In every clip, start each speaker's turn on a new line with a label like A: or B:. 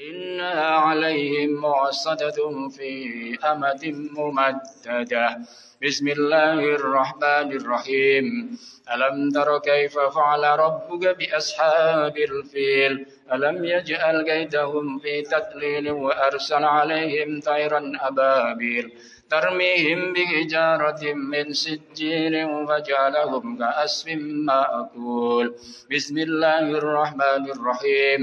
A: إنها عليهم مؤصدة في أمد ممددة. بسم الله الرحمن الرحيم. ألم تر كيف فعل ربك بأصحاب الفيل ألم يجعل كيدهم في تضليل وأرسل عليهم طيرا أبابيل ترميهم بحجارة من سجيل فجعلهم كعصف مأكول. بسم الله الرحمن الرحيم.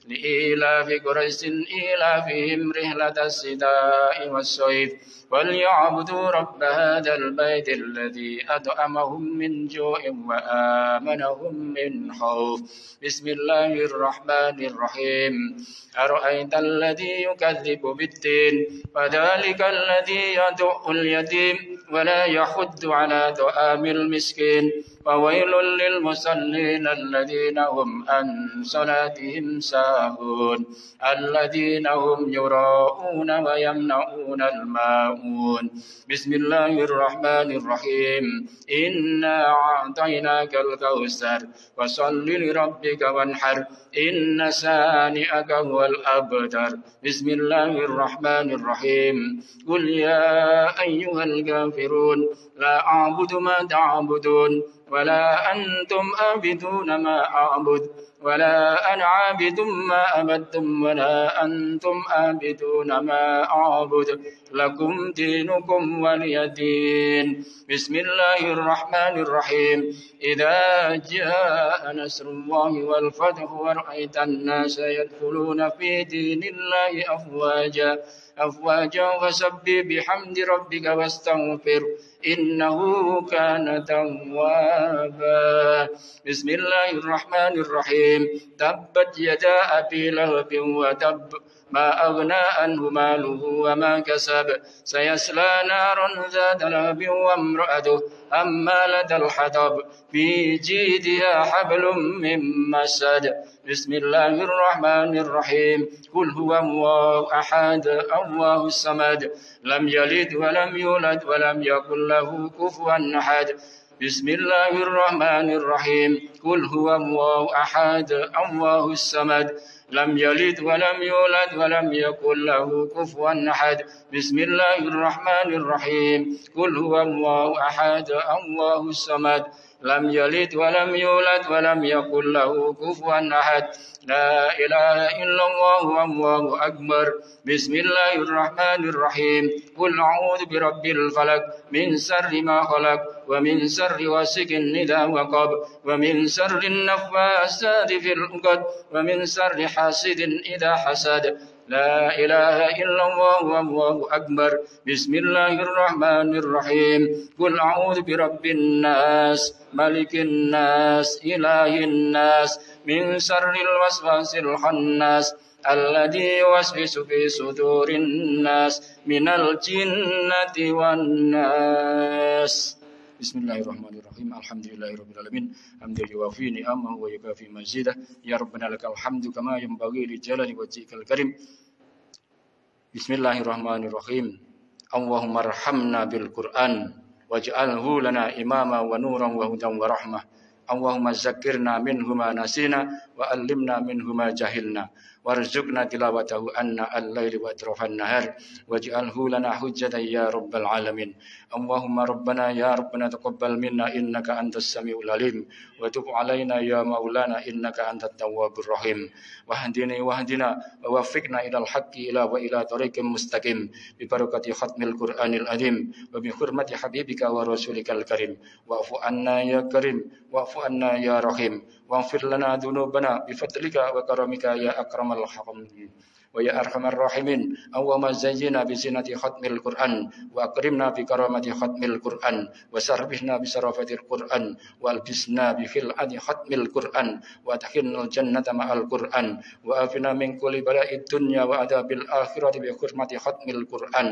A: لإيلاف قريش إيلافهم رحلة الشتاء والصيف وليعبدوا رب هذا البيت الذي أطعمهم من جوع وآمنهم من خوف. بسم الله الرحمن الرحيم. أرأيت الذي يكذب بالدين فذلك الذي يدع اليتيم ولا يحض على طعام المسكين فويل للمصلين الذين هم عن صلاتهم ساهون الذين هم يراءون ويمنعون الماعون. بسم الله الرحمن الرحيم. إنا أعطيناك الكوثر فصل لربك وانحر إن شانئك هو الأبتر. بسم الله الرحمن الرحيم. قل يا أيها الكافرون لا أعبد ما تعبدون ولا أنتم عابدون ما أعبد ولا أنا عابد ما عبدتم ولا أنتم عابدون ما أعبد لكم دينكم ولي دين. بسم الله الرحمن الرحيم. إذا جاء نصر الله والفتح ورأيت الناس يدخلون في دين الله أفواجا فسبح بحمد ربك واستغفر إنه كان توابا. بسم الله الرحمن الرحيم. تبت يدا أبي لهب وتب ما أغنى عنه ماله وما كسب سيصلى نارا ذات لهب وامرأته حمالة الحطب في جيدها حبل من مسد. بسم الله الرحمن الرحيم. قل هو الله أحد الله الصمد لم يلد ولم يولد ولم يكن له كفوا أحد. بسم الله الرحمن الرحيم. قل هو الله أحد الله الصمد لم يلد ولم يولد ولم يكن له كفوا أحد. بسم الله الرحمن الرحيم. قل هو الله أحد الله الصمد لم يلد ولم يولد ولم يكن له كفوا أحد. لا إله إلا الله والله أكبر. بسم الله الرحمن الرحيم. قل أعوذ برب الفلق من شر ما خلق ومن شر غاسق إذا وقب ومن شر النفاثات في العقد ومن شر حاسد إذا حسد. لا إله إلا الله والله أكبر. بسم الله الرحمن الرحيم. قل أعوذ برب الناس ملك الناس إله الناس من شر الوسواس الخناس الذي يوسوس في صدور الناس من الجنة والناس. بسم الله الرحمن الرحيم. الحمد لله رب العالمين حمدا يوافي نعمه ويكافي مزيده. يا ربنا لك الحمد كما ينبغي لجلال وجهك الكريم. بسم الله الرحمن الرحيم. اللهم ارحمنا بالقرآن واجعله لنا إماما ونورا وهدى ورحمة. اللهم ذكرنا منه ما نسينا وعلمنا منه ما جهلنا وارزقنا تلاوته أناء الليل وأطراف النهار واجعله لنا حجة يا رب العالمين. اللهم ربنا يا ربنا تقبل منا إنك أنت السميع العليم وتب علينا يا مولانا إنك أنت التواب الرحيم. واهدنا ووفقنا إلى الحق وإلى طريق مستقيم ببركة ختم القرآن العظيم وبحرمة حبيبك ورسولك الكريم. واعف عنا يا كريم واعف عنا يا رحيم واغفر لنا ذنوبنا بفضلك وكرمك يا أكرم الحاكمين ويا أرحم الراحمين. اللهم زينا بزينة ختم القرآن وأكرمنا بكرامة ختم القرآن وسربنا بشرافة القرآن والبسنا بخلعة ختم القرآن وأدخلنا الجنة مع القرآن وآفنا من كل بلاء الدنيا وعذاب الآخرة بحرمة ختم القرآن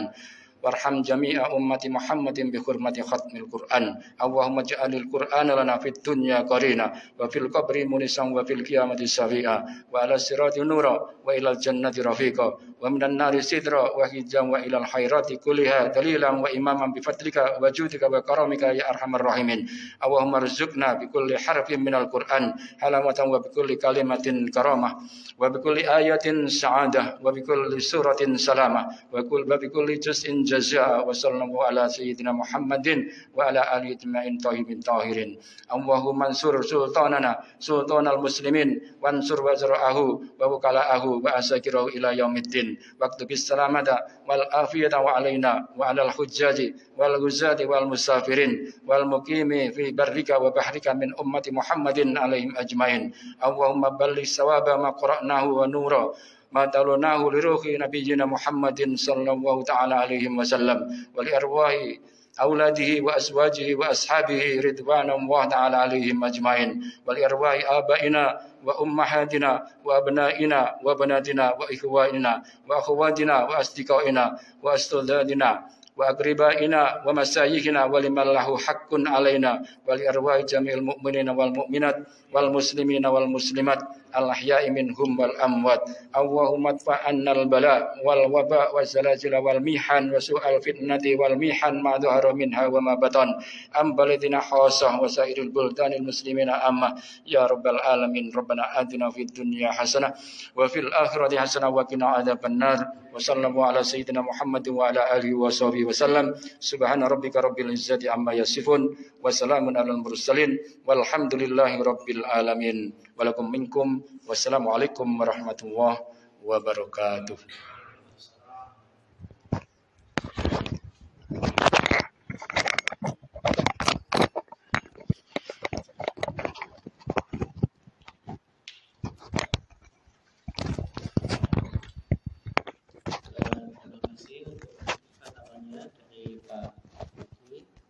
A: وارحم جميع أمة محمد بحرمة ختم القرآن. اللهم اجعل القرآن لنا في الدنيا قرينا وفي القبر منيسا وفي القيامة شفيعا وعلى الصراط نورا وإلى الجنة رفيقا wa minan nari sidra wa hijam wa ilal khairati kulliha dalilan wa imaman bi fadlika wa judika wa karamika ya arhamar rahimin. Allahumma rzuqna bi kulli harfin minal Qur'an halamatan wa bi kulli kalimatin karamah wa bi kulli ayatin sa'adah wa bi kulli suratin salamah wa bi kulli juz'in jazaa wa sallallahu ala sayyidina Muhammadin wa ala alihi ajma'in tayyibin tahirin. Allahumma ansur sultanana sultanal muslimin wansur wazra'ahu wa wukala'ahu wa asakirahu ila yaumiddin waqtu bis salamata wal afiyata wa alaina wa alal hujjaji wal ghuzati wal musafirin wal muqimi fi barrika wa bahrika min ummati Muhammadin alaihim ajmain. Allahumma balligh sawaba ma qara'nahu wa nura ma talunahu li ruhi nabiyyina Muhammadin sallallahu ta'ala alaihi wasallam wa li arwahi أولاده وأزواجه وأصحابه رضوان الله تعالى عليهم أجمعين ولأرواح آبائنا وأمهاتنا وأبنائنا وبناتنا وإخواننا وأخواتنا وأصدقائنا وأستاذنا وأقربائنا ومسايخنا ولمن له حق علينا ولأرواح جميع المؤمنين والمؤمنات والمسلمين والمسلمات الأحياء منهم والأموات. اللهم ادفع عنا البلاء والوباء والزلازل والمحن وسوء الفتنة والمحن ما ظهر منها وما بطن عن بلدنا خاصة وسائر البلدان المسلمين عامة يا رب العالمين. ربنا آتنا في الدنيا حسنة وفي الآخرة حسنة وقنا عذاب النار وصلى الله على سيدنا محمد وعلى آله وصحبه وسلم. سبحان ربك رب العزة عما يصفون وسلام على المرسلين والحمد لله رب العالمين. Walakum minkum. Wassalamualaikum warahmatullahi wabarakatuh.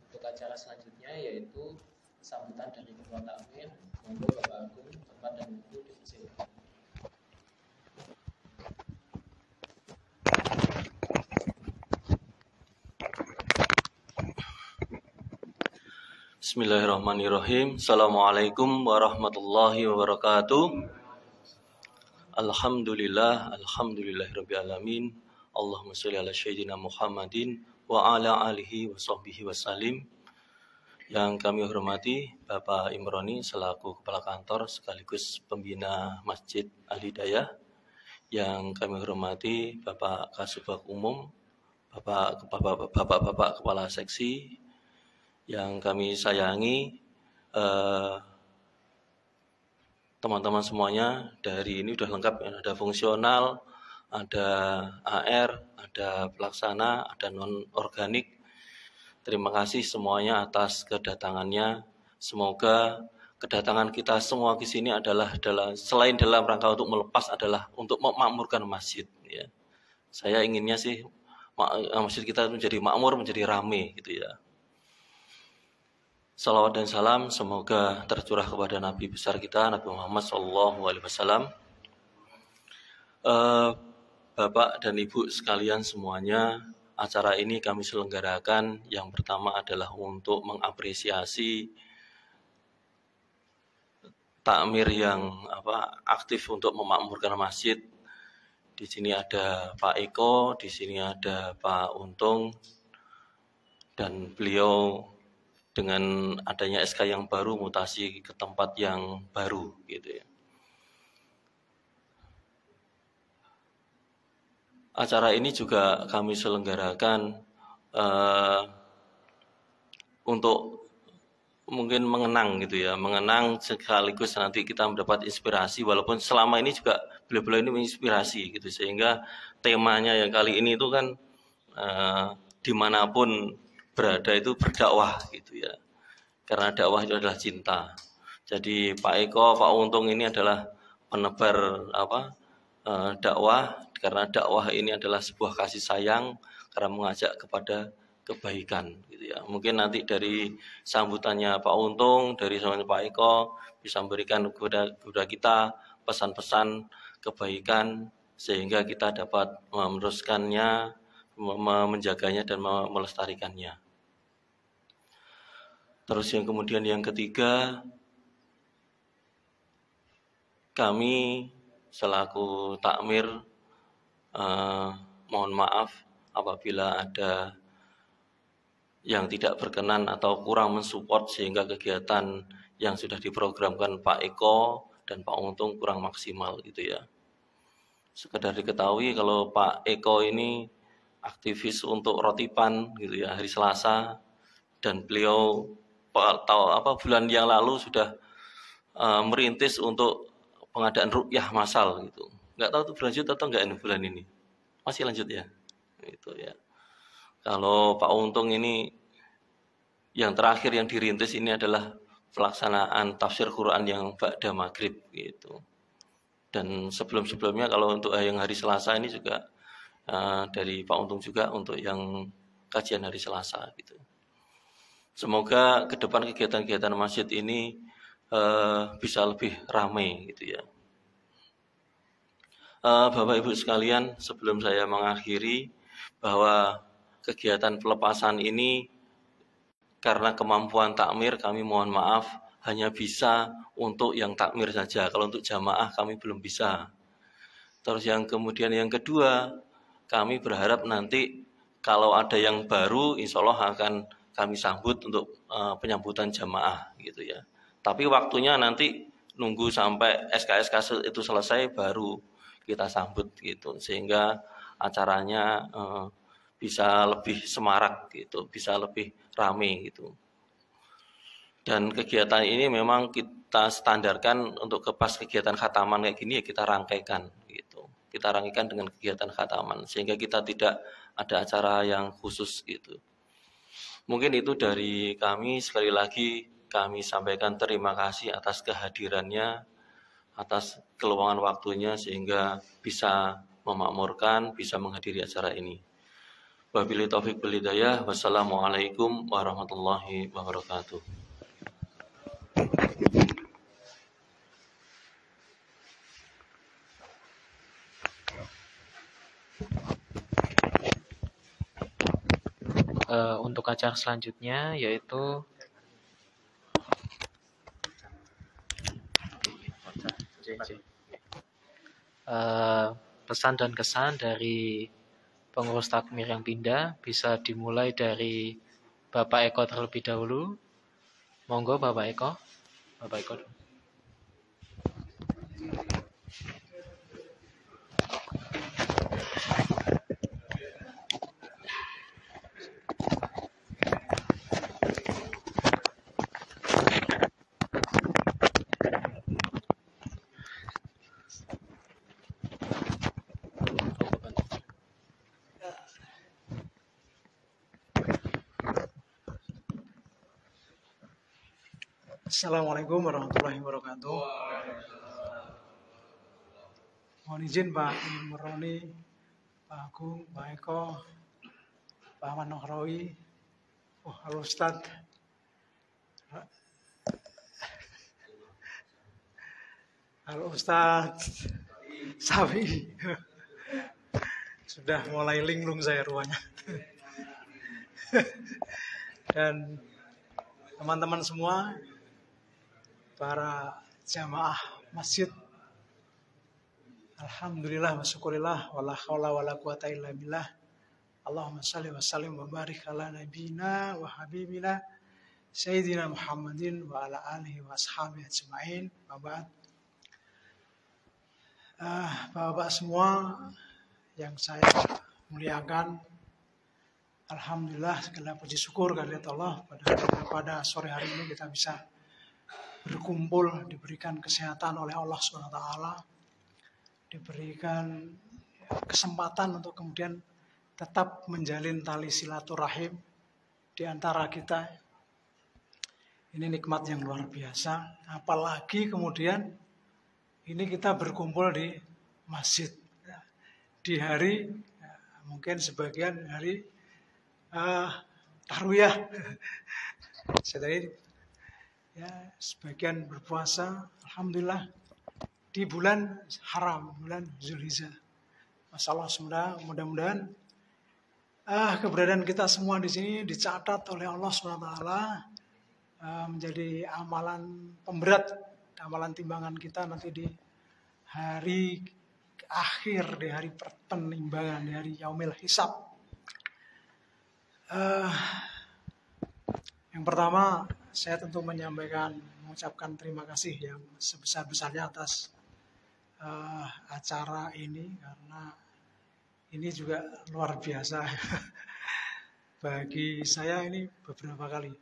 B: Untuk acara selanjutnya yaitu sambutan dari Ketua Takmir. Monggo Bapak Agung, tempat dan buku dipersilakan.
C: Bismillahirrahmanirrahim. Assalamualaikum warahmatullahi wabarakatuh. Alhamdulillahirabbil alamin. Allahumma sholli ala sayyidina Muhammadin wa ala alihi wa sahbihi wasallim. Yang kami hormati Bapak Imroni selaku Kepala Kantor sekaligus Pembina Masjid Al-Hidayah. Yang kami hormati Bapak Kasubag Umum, Bapak Kepala Seksi. Yang kami sayangi teman-teman semuanya. Dari ini sudah lengkap, ada fungsional, ada AR, ada pelaksana, ada non-organik. Terima kasih semuanya atas kedatangannya. Semoga kedatangan kita semua ke sini adalah selain dalam rangka untuk melepas adalah untuk memakmurkan masjid. Ya. Saya inginnya sih masjid kita menjadi makmur, menjadi ramai gitu ya. Salawat dan salam semoga tercurah kepada Nabi besar kita Nabi Muhammad SAW. Bapak dan Ibu sekalian semuanya, acara ini kami selenggarakan yang pertama adalah untuk mengapresiasi takmir yang aktif untuk memakmurkan masjid. Di sini ada Pak Eko, di sini ada Pak Untung, dan beliau dengan adanya SK yang baru mutasi ke tempat yang baru gitu ya. Acara ini juga kami selenggarakan untuk mungkin mengenang gitu ya, mengenang sekaligus nanti kita mendapat inspirasi, walaupun selama ini juga beliau-beliau ini menginspirasi gitu, sehingga temanya yang kali ini itu kan dimanapun berada itu berdakwah gitu ya, karena dakwah itu adalah cinta. Jadi Pak Eko, Pak Untung ini adalah penebar dakwah, karena dakwah ini adalah sebuah kasih sayang karena mengajak kepada kebaikan gitu ya. Mungkin nanti dari sambutannya Pak Untung, dari sambutannya Pak Eko bisa memberikan kepada kita pesan-pesan kebaikan sehingga kita dapat meneruskannya, menjaganya dan melestarikannya. Terus yang kemudian yang ketiga, kami selaku takmir mohon maaf apabila ada yang tidak berkenan atau kurang mensupport sehingga kegiatan yang sudah diprogramkan Pak Eko dan Pak Untung kurang maksimal gitu ya. Sekedar diketahui kalau Pak Eko ini aktivis untuk rotipan gitu ya hari Selasa, dan beliau bulan yang lalu sudah merintis untuk pengadaan ruqyah massal gitu. Nggak tahu tuh berlanjut atau enggak ini bulan ini. Masih lanjut ya. Itu ya. Kalau Pak Untung ini yang terakhir yang dirintis ini adalah pelaksanaan tafsir Quran yang ba'da maghrib gitu. Dan sebelum-sebelumnya kalau untuk yang hari Selasa ini juga dari Pak Untung juga untuk yang kajian hari Selasa gitu. Semoga ke depan kegiatan-kegiatan masjid ini bisa lebih ramai gitu ya. Bapak Ibu sekalian, sebelum saya mengakhiri bahwa kegiatan pelepasan ini karena kemampuan takmir kami mohon maaf hanya bisa untuk yang takmir saja. Kalau untuk jamaah kami belum bisa. Terus yang kemudian yang kedua, kami berharap nanti kalau ada yang baru insya Allah akan kami sambut untuk penyambutan jamaah gitu ya. Tapi waktunya nanti nunggu sampai SKSK itu selesai baru kita sambut gitu. Sehingga acaranya bisa lebih semarak gitu, bisa lebih ramai gitu. Dan kegiatan ini memang kita standarkan untuk pas kegiatan khataman kayak gini ya kita rangkaikan gitu. Kita rangkaikan dengan kegiatan khataman sehingga kita tidak ada acara yang khusus gitu. Mungkin itu dari kami. Sekali lagi kami sampaikan terima kasih atas kehadirannya, atas keluangan waktunya sehingga bisa memakmurkan, bisa menghadiri acara ini. Wabillahi taufiq wal hidayah. Wassalamualaikum warahmatullahi wabarakatuh.
B: Untuk acara selanjutnya yaitu pesan dan kesan dari pengurus takmir yang pindah bisa dimulai dari Bapak Eko terlebih dahulu. Monggo Bapak Eko. Bapak Eko.
D: Assalamualaikum warahmatullahi wabarakatuh. Mohon izin Pak Muroni, Pak Agung, Pak Eko, Pak Ahmad Nohrawi, halo Ustadz, halo Ustadz Sawi. Sudah mulai linglung saya ruangnya. Dan teman-teman semua, para jamaah masjid, alhamdulillah wa syukurillah wala haula wala quwata illa billah. Allahumma shalli wa sallim wa barik ala nabiyina wa habibina sayyidina Muhammadin wa ala alihi wa ashabihi ajma'in. Wa ba'd. Bapak-bapak semua yang saya muliakan, alhamdulillah segala puji syukur kehadirat Allah pada sore hari ini kita bisa berkumpul, diberikan kesehatan oleh Allah SWT, diberikan kesempatan untuk kemudian tetap menjalin tali silaturahim di antara kita. Ini nikmat yang luar biasa. Apalagi kemudian ini kita berkumpul di masjid di hari mungkin sebagian hari tarwiyah. Saya tadi ya sebagian berpuasa, alhamdulillah di bulan haram, bulan Zulhijjah. Masalah mudah-mudahan keberadaan kita semua di sini dicatat oleh Allah SWT menjadi amalan pemberat, amalan timbangan kita nanti di hari akhir, di hari penimbangan, di hari yaumil hisab. Yang pertama, saya tentu mengucapkan terima kasih yang sebesar-besarnya atas acara ini, karena ini juga luar biasa. Bagi saya ini beberapa kali.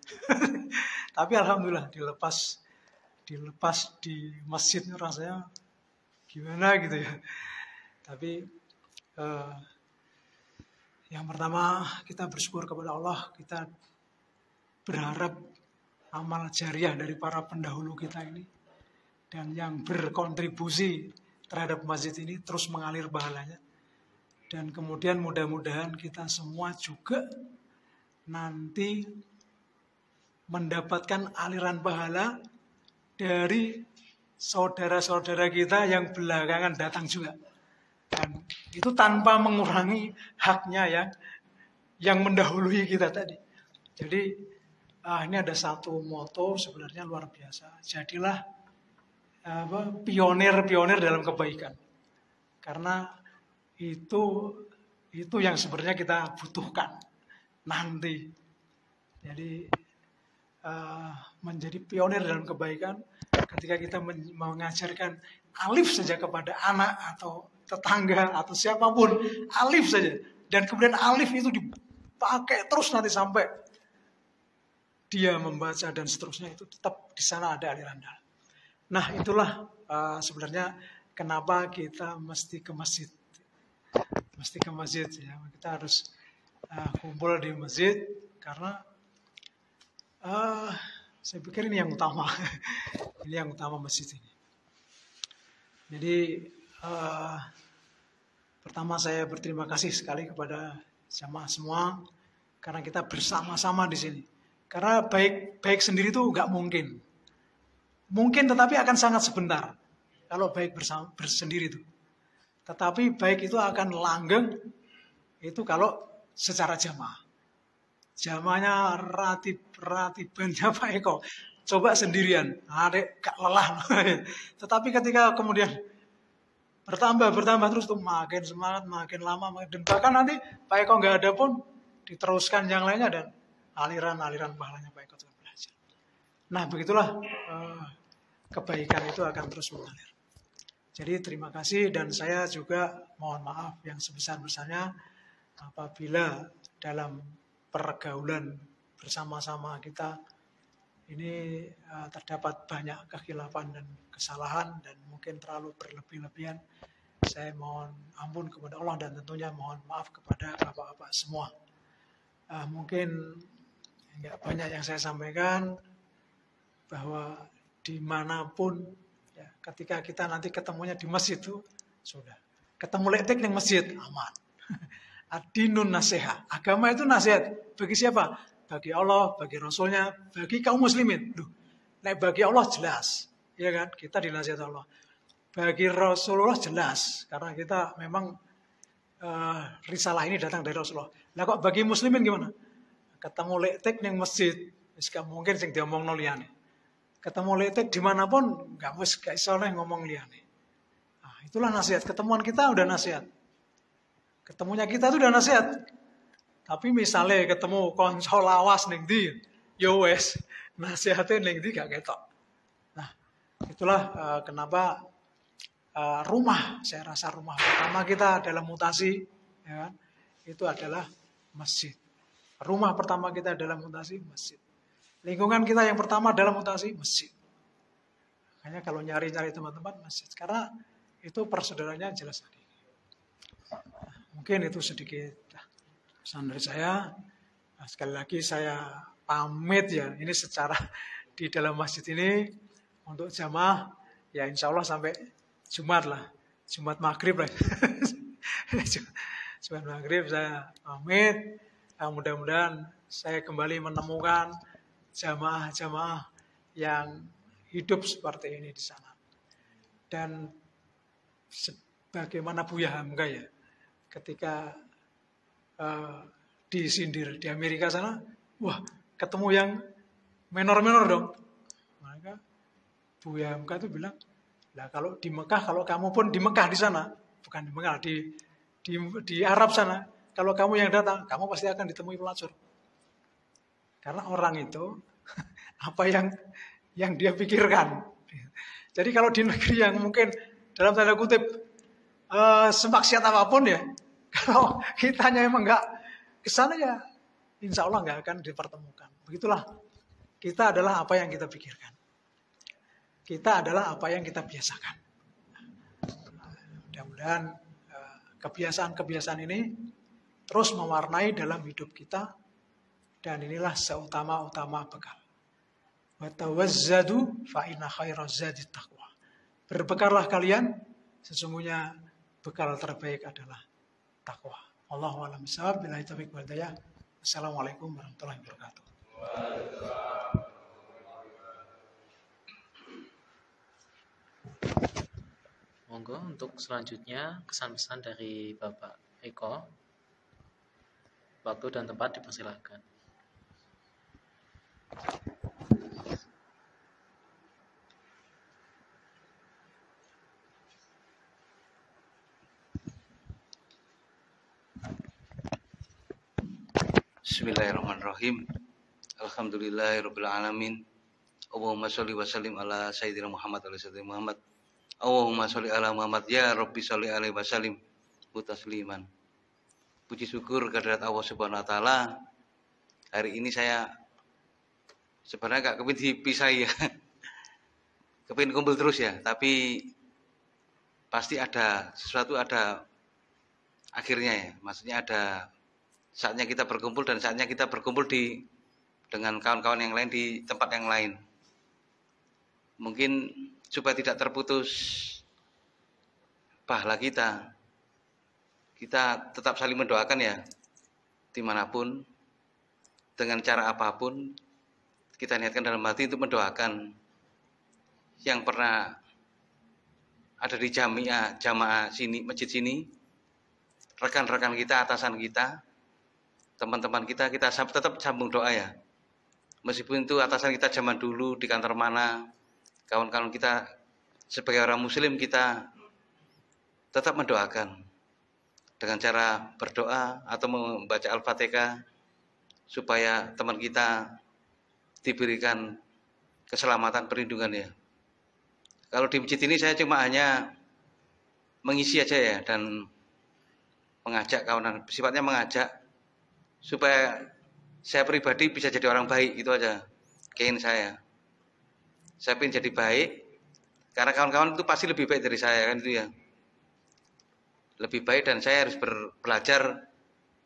D: Tapi alhamdulillah dilepas di masjid rasanya gimana gitu ya. Tapi yang pertama kita bersyukur kepada Allah, kita berharap amal jariah dari para pendahulu kita ini dan yang berkontribusi terhadap masjid ini terus mengalir pahalanya. Dan kemudian mudah-mudahan kita semua juga nanti mendapatkan aliran pahala dari saudara-saudara kita yang belakangan datang juga. Dan itu tanpa mengurangi haknya yang mendahului kita tadi. Jadi ini ada satu moto sebenarnya luar biasa. Jadilah pionir dalam kebaikan. Karena itu yang sebenarnya kita butuhkan nanti. Jadi menjadi pionir dalam kebaikan ketika kita mengajarkan alif saja kepada anak atau tetangga atau siapapun, alif saja, dan kemudian alif itu dipakai terus nanti sampai dia membaca dan seterusnya, itu tetap di sana ada aliran dalam. Nah, itulah sebenarnya kenapa kita mesti ke masjid. Mesti ke masjid ya. Kita harus kumpul di masjid karena saya pikir ini yang utama. Ini yang utama masjid ini. Jadi pertama saya berterima kasih sekali kepada jamaah semua karena kita bersama-sama di sini. Karena baik sendiri itu nggak mungkin. Mungkin tetapi akan sangat sebentar kalau baik bersendiri itu. Tetapi baik itu akan langgeng itu kalau secara jamaah. Jamaahnya ratibannya Pak Eko. Coba sendirian, adek gak lelah. Tetapi ketika kemudian bertambah terus tuh makin semangat, makin lama, dan bahkan nanti Pak Eko nggak ada pun diteruskan yang lainnya dan aliran pahalanya Pak Eko juga belajar. Nah begitulah kebaikan itu akan terus mengalir. Jadi terima kasih dan saya juga mohon maaf yang sebesar-besarnya apabila dalam pergaulan bersama-sama kita ini terdapat banyak kekhilafan dan kesalahan dan mungkin terlalu berlebih-lebihan. Saya mohon ampun kepada Allah dan tentunya mohon maaf kepada bapak-bapak semua. Mungkin nggak banyak yang saya sampaikan bahwa dimanapun ya, ketika kita nanti ketemunya di masjid itu sudah ketemu letik di masjid aman. Ad-dinun nasihat. Agama itu nasihat bagi siapa? Bagi Allah, bagi Rasulnya, bagi kaum muslimin. Bagi Allah jelas, ya kan? Kita dinasihat Allah. Bagi Rasulullah jelas, karena kita memang risalah ini datang dari Rasulullah. Nah kok bagi muslimin gimana? Ketemu letik di masjid, gak mungkin sing diomong liyane. Ketemu letik dimanapun, gak iso ngomong liyane. Nah, itulah nasihat. Ketemuan kita udah nasihat. Ketemunya kita itu udah nasihat. Tapi misalnya ketemu konco lawas ning ndi, yo wes nasihatnya ning ndi gak ketok. Nah, itulah kenapa rumah, saya rasa rumah pertama kita dalam mutasi, ya kan? Itu adalah masjid. Rumah pertama kita dalam mutasi masjid. Lingkungan kita yang pertama dalam mutasi masjid. Makanya kalau nyari-nyari tempat-tempat masjid, karena itu persaudaranya jelas tadi. Mungkin itu sedikit pesan dari saya. Nah, sekali lagi saya pamit ya. Ini secara di dalam masjid ini untuk jamaah ya insya Allah sampai Jumat lah. Jumat maghrib lah. Jumat maghrib saya pamit. Nah, mudah-mudahan saya kembali menemukan jamaah-jamaah yang hidup seperti ini di sana. Dan sebagaimana Buya Hamka ya. Ketika disindir di Amerika sana, wah ketemu yang menor-menor dong. Maka Buya Hamka itu bilang, lah kalau di Mekah, kalau kamu pun di Mekah di sana, bukan di Bengal, di Arab sana. Kalau kamu yang datang, kamu pasti akan ditemui pelacur. Karena orang itu apa yang dia pikirkan. Jadi kalau di negeri yang mungkin dalam tanda kutip semaksiat apapun ya, kalau kitanya emang nggak kesana ya, insya Allah nggak akan dipertemukan. Begitulah, kita adalah apa yang kita pikirkan. Kita adalah apa yang kita biasakan. Mudah-mudahan kebiasaan-kebiasaan ini terus mewarnai dalam hidup kita, dan inilah seutama-utama bekal. Wa tawazzadu fa inna khairaz zadi taqwa. Berbekallah kalian, sesungguhnya bekal terbaik adalah takwa. Allahu a'lam bishawab. Billahi taufiq wal hidayah. Assalamualaikum warahmatullahi wabarakatuh.
B: Monggo untuk selanjutnya kesan-pesan dari Bapak Eko. Waktu dan tempat dipersilakan.
E: Bismillahirrahmanirrahim. Alhamdulillahirabbil alamin. Allahumma sholli wa sallim ala sayyidina Muhammad wa ala sayyidina Muhammad. Allahumma sholli ala Muhammad ya Rabbi sholli alaihi wasallim mutasliman. Puji syukur kehadirat Allah Subhanahu wa taala. Hari ini saya sebenarnya gak kepin dipisahi ya. Kepin kumpul terus ya, tapi pasti ada sesuatu, ada akhirnya ya. Maksudnya ada saatnya kita berkumpul dan saatnya kita berkumpul dengan kawan-kawan yang lain di tempat yang lain. Mungkin supaya tidak terputus pahala kita tetap saling mendoakan ya, dimanapun, dengan cara apapun, kita niatkan dalam hati untuk mendoakan yang pernah ada di jamaah sini, masjid sini, rekan-rekan kita, atasan kita, teman-teman kita tetap sambung doa ya. Meskipun itu atasan kita zaman dulu di kantor mana, kawan-kawan kita sebagai orang muslim, kita tetap mendoakan dengan cara berdoa atau membaca Al-Fatihah supaya teman kita diberikan keselamatan, perlindungan ya. Kalau di masjid ini saya cuma hanya mengisi aja ya, dan mengajak kawan, sifatnya mengajak supaya saya pribadi bisa jadi orang baik, itu aja keinginan saya. Saya ingin jadi baik karena kawan-kawan itu pasti lebih baik dari saya kan, itu ya. Lebih baik, dan saya harus belajar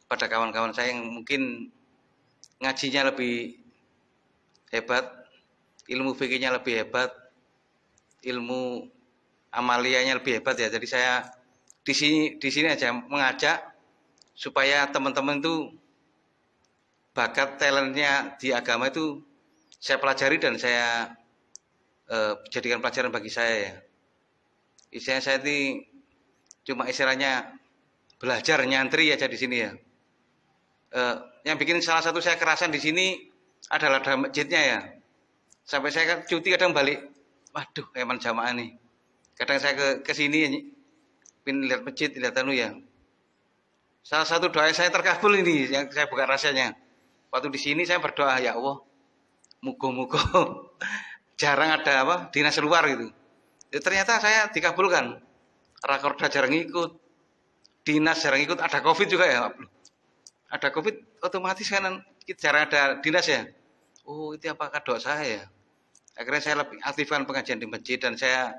E: pada kawan-kawan saya yang mungkin ngajinya lebih hebat, ilmu fikihnya lebih hebat, ilmu amaliyahnya lebih hebat ya. Jadi saya di sini aja mengajak supaya teman-teman itu bakat, talentnya di agama itu saya pelajari dan saya jadikan pelajaran bagi saya ya. Istilahnya saya ini cuma istilahnya belajar nyantri aja di sini ya. Yang bikin salah satu saya kerasan di sini adalah dalam masjidnya ya. Sampai saya kan cuti kadang balik, waduh emang jamaah nih. Kadang saya ke sini pin lihat masjid, lihat anu ya. Salah satu doa saya terkabul ini yang saya buka rasanya. Waktu di sini saya berdoa, ya Allah, muga-muga jarang ada dinas luar gitu. Ya, ternyata saya dikabulkan. Rakorda jarang ikut, dinas jarang ikut, ada COVID juga ya. Ada COVID otomatis kan jarang ada dinas ya. Oh, itu apakah doa saya ya? Akhirnya saya lebih aktifkan pengajian di masjid, dan saya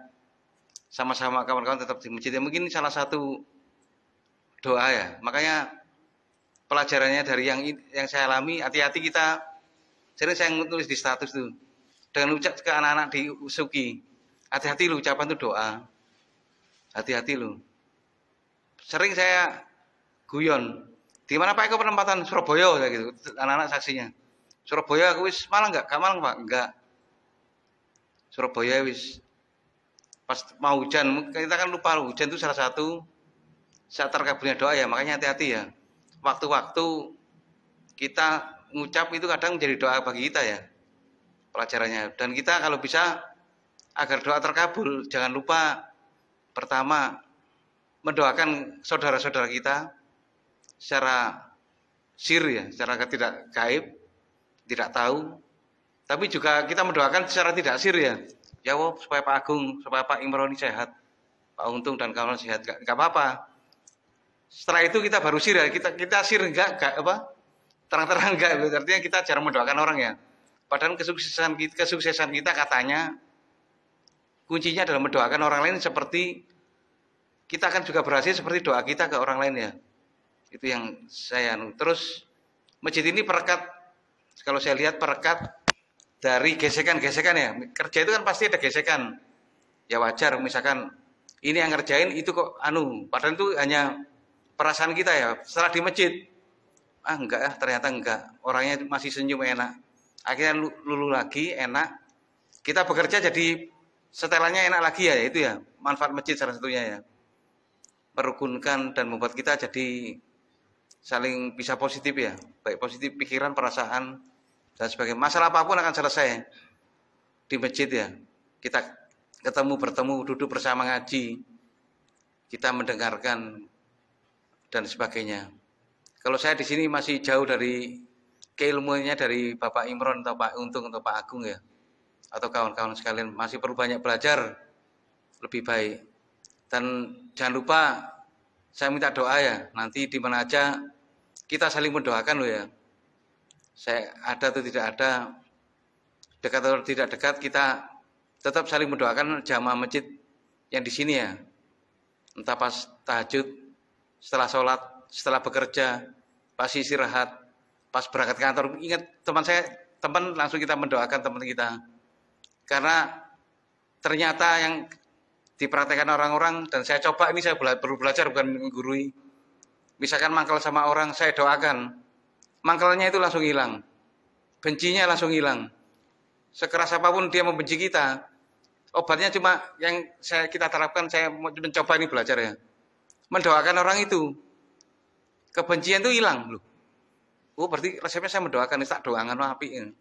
E: sama-sama kawan-kawan tetap di masjid. Ya, mungkin salah satu doa ya. Makanya pelajarannya dari yang saya alami, hati-hati kita. Sering saya nulis di status tuh, dengan ucap ke anak-anak di Usuki, hati-hati lu, ucapan itu doa. Hati-hati lu. Sering saya guyon, di mana Pak Eko penempatan Surabaya kayak gitu, anak-anak saksinya. Surabaya aku wis Malang enggak? Malang Pak, enggak. Surabaya wis pas mau hujan, kita kan lupa hujan itu salah satu saat terkabulnya doa ya. Makanya hati-hati ya. Waktu-waktu kita ngucap itu kadang menjadi doa bagi kita ya, pelajarannya. Dan kita kalau bisa agar doa terkabul, jangan lupa pertama mendoakan saudara-saudara kita secara sir ya, secara tidak gaib, tidak tahu. Tapi juga kita mendoakan secara tidak sir ya. Ya Allah, supaya Pak Agung, supaya Pak Imron sehat, Pak Untung dan kawan sehat, enggak apa-apa. Setelah itu kita baru sir ya, kita sir enggak apa? Terang-terang enggak, artinya kita jarang mendoakan orang ya. Padahal kesuksesan kita katanya kuncinya adalah mendoakan orang lain seperti kita akan juga berhasil seperti doa kita ke orang lain ya. Itu yang saya terus masjid ini perekat, kalau saya lihat perekat dari gesekan-gesekan ya. Kerja itu kan pasti ada gesekan. Ya wajar misalkan ini yang ngerjain itu kok padahal itu hanya perasaan kita ya. Setelah di masjid, enggak ya, ternyata enggak. Orangnya masih senyum enak. Akhirnya lulu lagi enak. Kita bekerja jadi setelannya enak lagi ya, itu ya. Manfaat masjid salah satunya ya. Merukunkan dan membuat kita jadi saling bisa positif ya, baik positif pikiran, perasaan dan sebagainya. Masalah apapun akan selesai di masjid ya. Kita bertemu, duduk bersama ngaji, kita mendengarkan dan sebagainya. Kalau saya di sini masih jauh dari keilmuannya dari Bapak Imron atau Pak Untung atau Pak Agung ya, atau kawan-kawan sekalian, masih perlu banyak belajar lebih baik. Dan jangan lupa saya minta doa ya, nanti di mana aja kita saling mendoakan loh ya. Saya ada atau tidak ada, dekat atau tidak dekat, kita tetap saling mendoakan jamaah masjid yang di sini ya. Entah pas tahajud, setelah sholat, setelah bekerja, pas istirahat, pas berangkat kantor. Ingat teman langsung kita mendoakan teman kita. Karena ternyata yang dipraktekkan orang-orang, dan saya coba ini, saya perlu belajar bukan menggurui. Misalkan mangkal sama orang, saya doakan, mangkalnya itu langsung hilang, bencinya langsung hilang. Sekeras apapun dia membenci kita, obatnya cuma yang kita terapkan, saya mencoba ini belajar ya, mendoakan orang itu, kebencian itu hilang loh. Oh berarti resepnya saya mendoakan, tak doangan api,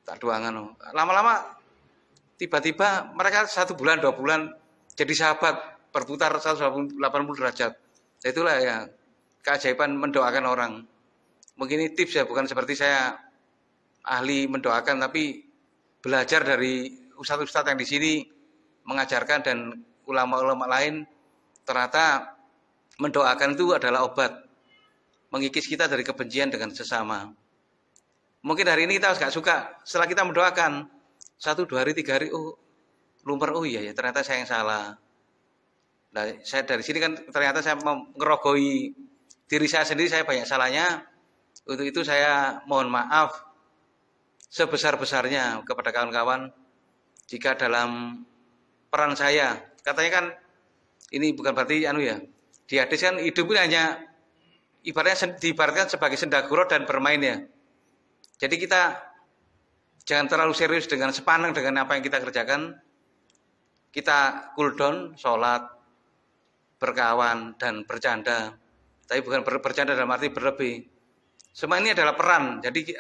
E: tak doangan. Lama-lama tiba-tiba mereka 1 bulan 2 bulan jadi sahabat, berputar 180 derajat. Itulah ya keajaiban mendoakan orang. Mungkin ini tips ya, bukan seperti saya ahli mendoakan, tapi belajar dari ustadz-ustadz yang di sini mengajarkan dan ulama-ulama lain. Ternyata mendoakan itu adalah obat, mengikis kita dari kebencian dengan sesama. Mungkin hari ini kita nggak suka, setelah kita mendoakan 1, 2 hari, 3 hari, lumper, iya ya, ternyata saya yang salah. Nah, saya dari sini kan ternyata saya mengerogoi diri saya sendiri, saya banyak salahnya. Untuk itu saya mohon maaf sebesar-besarnya kepada kawan-kawan jika dalam peran saya, katanya kan ini bukan berarti ya, di hadis kan hidup ini hanya diibaratkan sebagai sendaguro dan bermain ya. Jadi kita jangan terlalu serius dengan sepaneng dengan apa yang kita kerjakan. Kita cool down, sholat, berkawan, dan bercanda. Tapi bukan bercanda dalam arti berlebih. Semua ini adalah peran. Jadi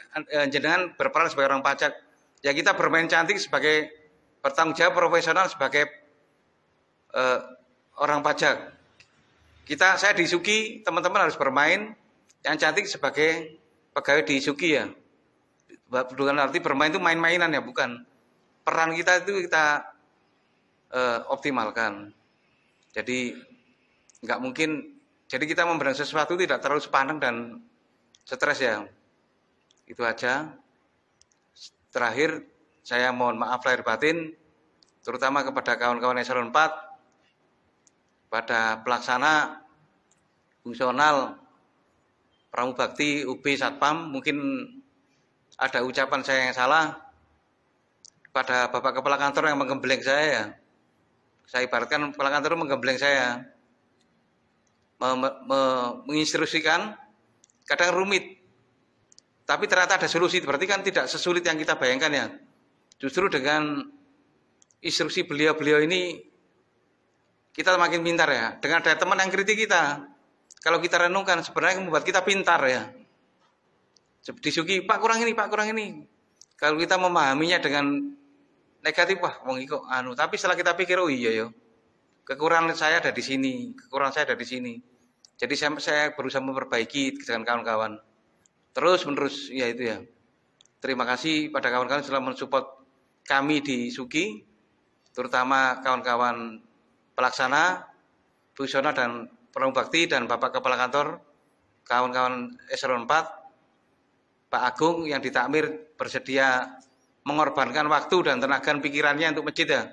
E: jenengan berperan sebagai orang pajak. Ya kita bermain cantik sebagai bertanggung jawab profesional sebagai orang pajak. Saya di Suki, teman-teman harus bermain yang cantik sebagai pegawai di Suki ya. Bukan arti bermain itu main-mainan ya, bukan. Peran kita itu kita optimalkan. Jadi nggak mungkin. Jadi kita memberangi sesuatu tidak terlalu sepaneng dan stres ya. Itu aja. Terakhir saya mohon maaf lahir batin, terutama kepada kawan-kawan eselon 4, pada pelaksana fungsional Pramubakti UB Satpam, mungkin ada ucapan saya yang salah. Pada Bapak Kepala Kantor yang menggembleng saya, saya ibaratkan Kepala Kantor menggembleng saya, menginstruksikan, kadang rumit, tapi ternyata ada solusi. Berarti kan tidak sesulit yang kita bayangkan ya. Justru dengan instruksi beliau-beliau ini kita makin pintar ya. Dengan ada teman yang kritik kita, kalau kita renungkan sebenarnya membuat kita pintar ya. Disuki, Pak kurang ini, Pak kurang ini. Kalau kita memahaminya dengan negatif, wah wong iki kok tapi setelah kita pikir, oh iya ya. kekurangan saya ada di sini, kekurangan saya ada di sini. Jadi saya berusaha memperbaiki dengan kawan-kawan. Terus menerus, ya itu ya. Terima kasih pada kawan-kawan yang telah mensupport kami di Suki, terutama kawan-kawan pelaksana, fungsional dan penuh bakti, dan Bapak Kepala Kantor, kawan-kawan Eselon 4, Pak Agung yang di takmir bersedia mengorbankan waktu dan tenaga pikirannya untuk masjid ya.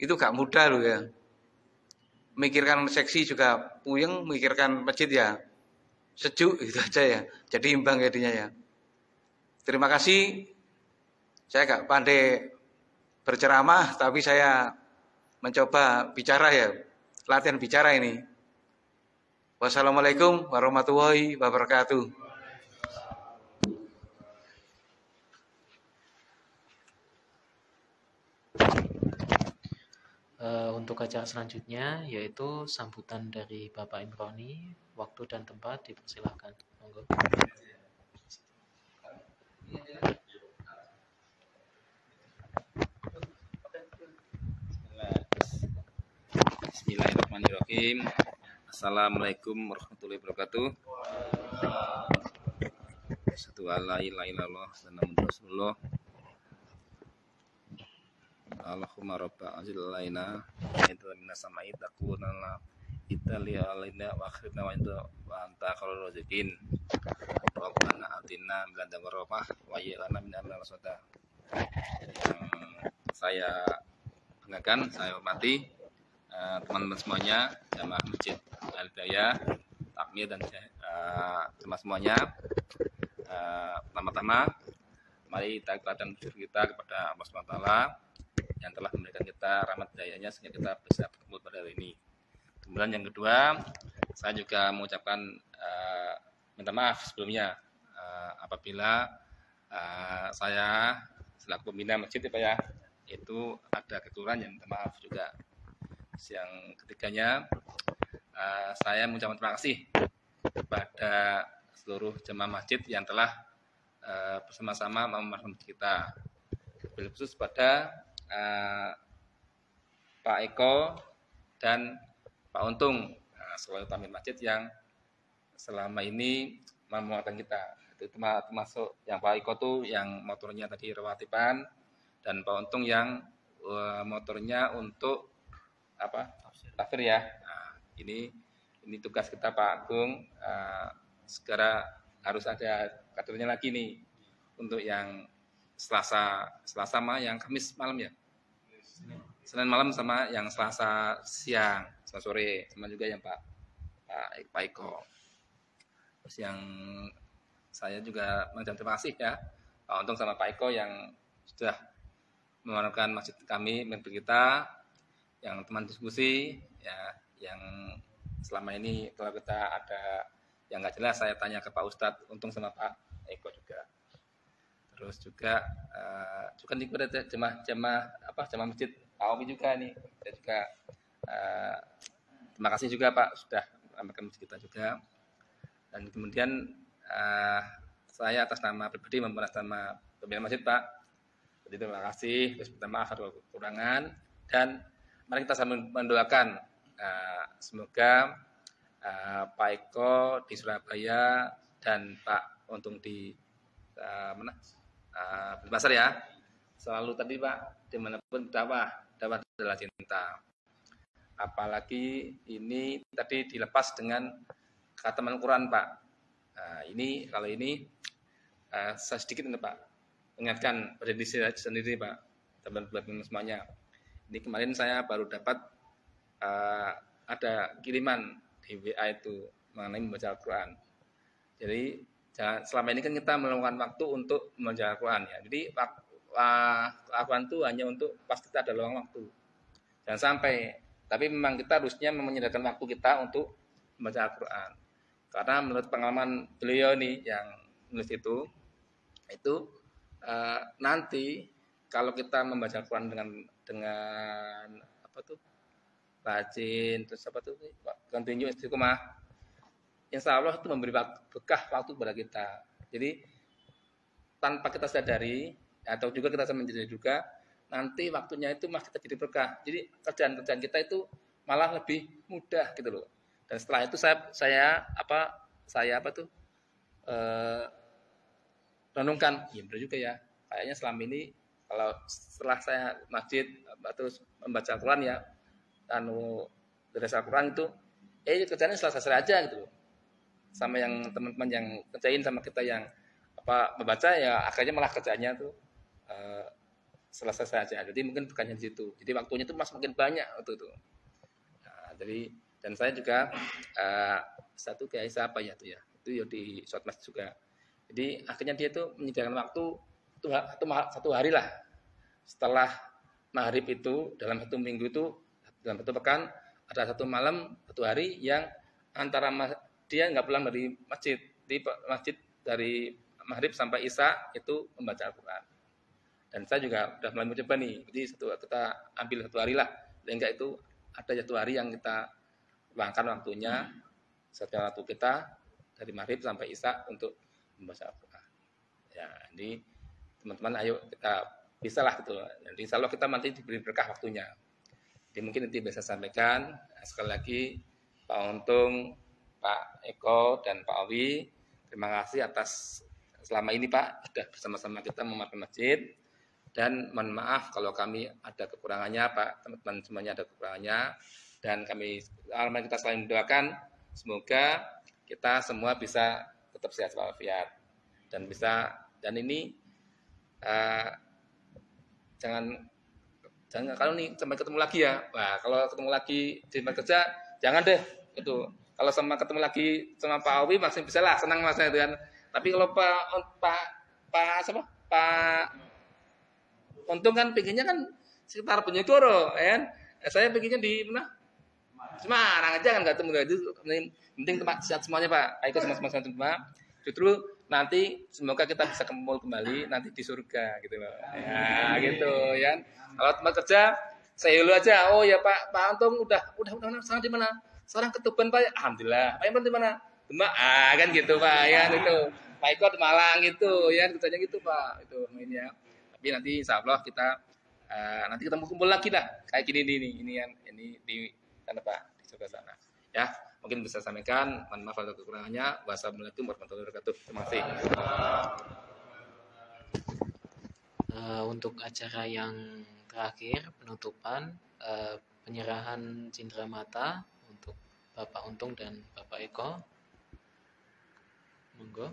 E: Itu gak mudah loh ya. Mikirkan seksi juga puyeng, mikirkan masjid ya sejuk gitu aja ya. Jadi imbang jadinya ya. Terima kasih. Saya gak pandai berceramah, tapi saya mencoba bicara ya. Latihan bicara ini. Wassalamualaikum warahmatullahi wabarakatuh.
B: Untuk acara selanjutnya yaitu sambutan dari Bapak Imroni, waktu dan tempat dipersilahkan. Monggo.
F: Bismillahirrahmanirrahim. Assalamualaikum warahmatullahi wabarakatuh. Asyhadu an la ilaha illallah wa anna muhammadar rasulullah. Allahumma rabba anzil alaina itu minas sama'i takunana itali alaina wa akhirna wa anta khairur raziqin. Rabbana atina min ladunka rahmah wa hayyi lana min amrina rashada. Saya banggakan, saya hormati teman-teman semuanya, jamaah Masjid Al-Hidayah, takmir dan jamaah semuanya. Pertama-tama mari kita ikhlaskan syukur kita kepada Allah SWT yang telah memberikan kita rahmat dayanya sehingga kita bisa bertemu pada hari ini. Kemudian yang kedua, saya juga mengucapkan minta maaf sebelumnya apabila saya selaku pembina masjid ya, itu ada kekurangan, yang minta maaf juga. Yang ketiganya, saya mengucapkan terima kasih kepada seluruh jemaah masjid yang telah bersama-sama memerankan kita. Lebih khusus pada Pak Eko dan Pak Untung selalu tamir masjid yang selama ini memuatkan kita. Itu termasuk yang Pak Eko tuh yang motornya tadi rawatiban, dan Pak Untung yang motornya untuk apa? Tafsir ya. Nah, ini tugas kita Pak Agung. Segera harus ada kadernya lagi nih untuk yang Selasa mah, yang Kamis malam ya. Senin malam sama yang Selasa siang, Selasa sore, sama juga yang Pak Eko. Terus yang saya juga mengucapkan terima kasih ya Pak Untung sama Pak Eko yang sudah memanfaatkan masjid kami, milik kita, yang teman diskusi ya, yang selama ini kalau kita ada yang nggak jelas saya tanya ke Pak Ustadz Untung sama Pak Eko juga. Terus juga kepada jemaah masjid Pak Omi juga nih. Saya juga terima kasih juga Pak sudah meramaikan masjid kita juga. Dan kemudian saya atas nama pribadi maupun atas nama pembina masjid Pak, jadi terima kasih. Terus minta maaf atas kekurangan, dan mari kita sama mendoakan semoga Pak Eko di Surabaya dan Pak Untung di Pasar ya, selalu tadi Pak dimanapun dakwah adalah cinta. Apalagi ini tadi dilepas dengan khataman Quran Pak. Kalau ini saya sedikit ini Pak ingatkan pada diri saya sendiri Pak, teman-teman semuanya. Ini kemarin saya baru dapat ada kiriman di WA itu mengenai membaca Al-Quran. Jadi selama ini kan kita meluangkan waktu untuk membaca Al-Quran ya. Jadi Al-Quran itu hanya untuk pas kita ada luang waktu. Jangan sampai. Tapi memang kita harusnya menyediakan waktu kita untuk membaca Al-Quran. Karena menurut pengalaman beliau nih yang menulis itu nanti kalau kita membaca Al-Quran dengan apa tuh rajin, terus apa tuh continue istiqomah, insya Allah itu memberi berkah waktu kepada kita. Jadi tanpa kita sadari atau juga kita menyadari juga, nanti waktunya itu malah kita jadi berkah. Jadi kerjaan kita itu malah lebih mudah gitu loh. Dan setelah itu saya renungkan, ya benar juga ya. Kayaknya selama ini kalau setelah saya masjid terus membaca Al-Quran ya, dari Al-Quran itu, kerjanya selesai aja gitu loh. Sama yang teman-teman yang kerjain sama kita yang membaca ya, akhirnya malah kerjanya tuh selesai saja. Jadi mungkin bukannya di situ. Jadi waktunya itu makin banyak waktu itu. Nah, jadi dan saya juga satu kayak apa ya tuh ya. Itu ya di Shortmas juga. Jadi akhirnya dia tuh menyediakan waktu satu hari lah. Setelah maghrib itu dalam satu minggu itu dalam satu pekan ada satu malam satu hari yang antara dia nggak pulang dari masjid. Di masjid dari maghrib sampai isya itu membaca Al-Quran. Dan saya juga sudah mulai mencoba nih. Jadi kita ambil satu hari lah. Dan enggak itu ada satu hari yang kita luangkan waktunya setelah waktu kita dari maghrib sampai isya untuk membaca Al-Quran. Ya, jadi teman-teman ayo kita bisa lah gitu. Jadi insya Allah kita nanti diberi berkah waktunya. Jadi mungkin nanti bisa sampaikan sekali lagi Pak Untung, Pak Eko dan Pak Awi. Terima kasih atas selama ini Pak sudah bersama-sama kita memakai masjid. Dan mohon maaf kalau kami ada kekurangannya Pak, teman-teman semuanya ada kekurangannya. Dan kita selalu mendoakan semoga kita semua bisa tetap sehat walafiat dan ini jangan kalau nih sampai ketemu lagi ya. Nah, kalau ketemu lagi di tempat kerja jangan deh itu. Kalau sama ketemu lagi sama Pak Awi masih bisa lah senang mas itu kan. Tapi kalau Pak Untung kan pinginnya kan sekitar Bojonegoro, ya kan? Saya pinginnya di mana? Semarang aja kan nggak ketemu itu. Penting tempat sehat semuanya Pak. Ayo semua. Justru nanti semoga kita bisa kumpul kembali nanti di surga gitu loh. Ya gitu ya. Kalau tempat kerja saya dulu aja. Oh ya Pak Untung udah sekarang di mana? Sekarang ke Tuban Pak. Alhamdulillah. Pak Imran di mana? Demak. Kan gitu Pak ya gitu. Pak Eko di Malang gitu ya kerjanya gitu Pak. Itu mainnya. Tapi nanti insya Allah kita nanti kita kumpul lagi lah kayak gini ini di sana Pak di sebelah sana ya mungkin bisa sampaikan mohon maaf kalau kekurangannya. Wassalamualaikum warahmatullahi wabarakatuh. Terima kasih.
B: Untuk acara yang terakhir penutupan penyerahan cindera mata untuk Bapak Untung dan Bapak Eko, monggo.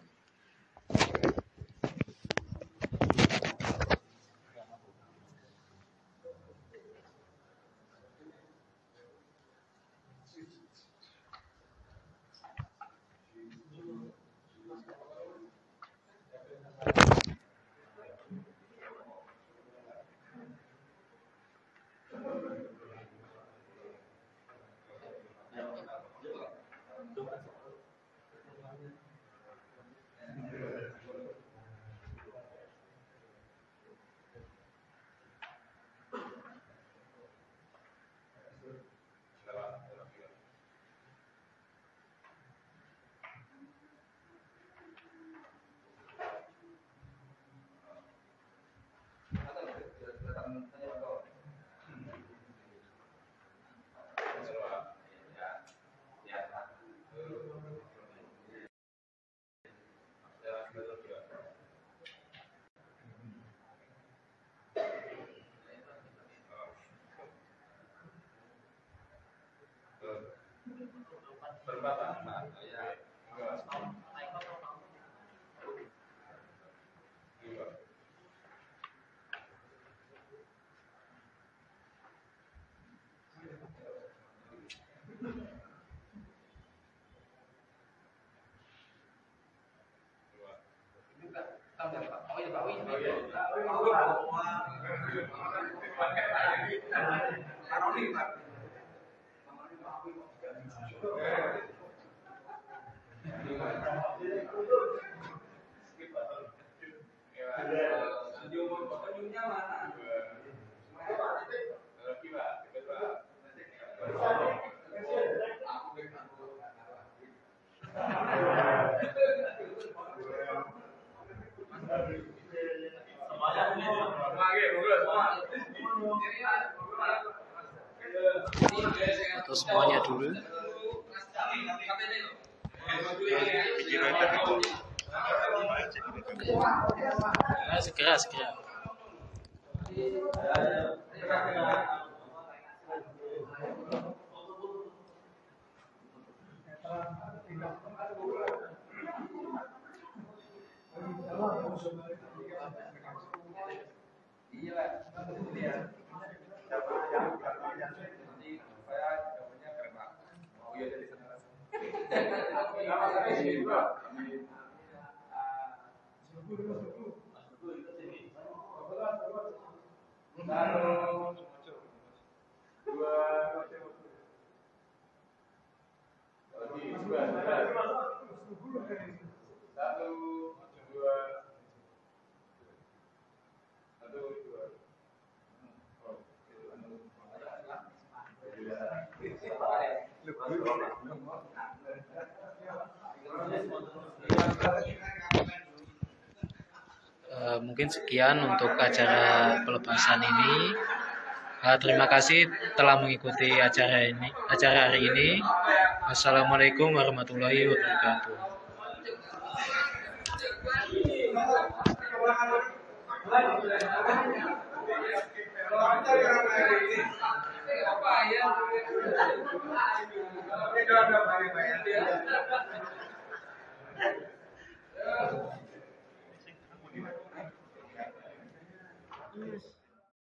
A: Semuanya
B: atau semuanya dulu? Nah, segera. Mungkin sekian untuk acara pelepasan ini. Terima kasih telah mengikuti acara hari ini. Assalamualaikum warahmatullahi wabarakatuh.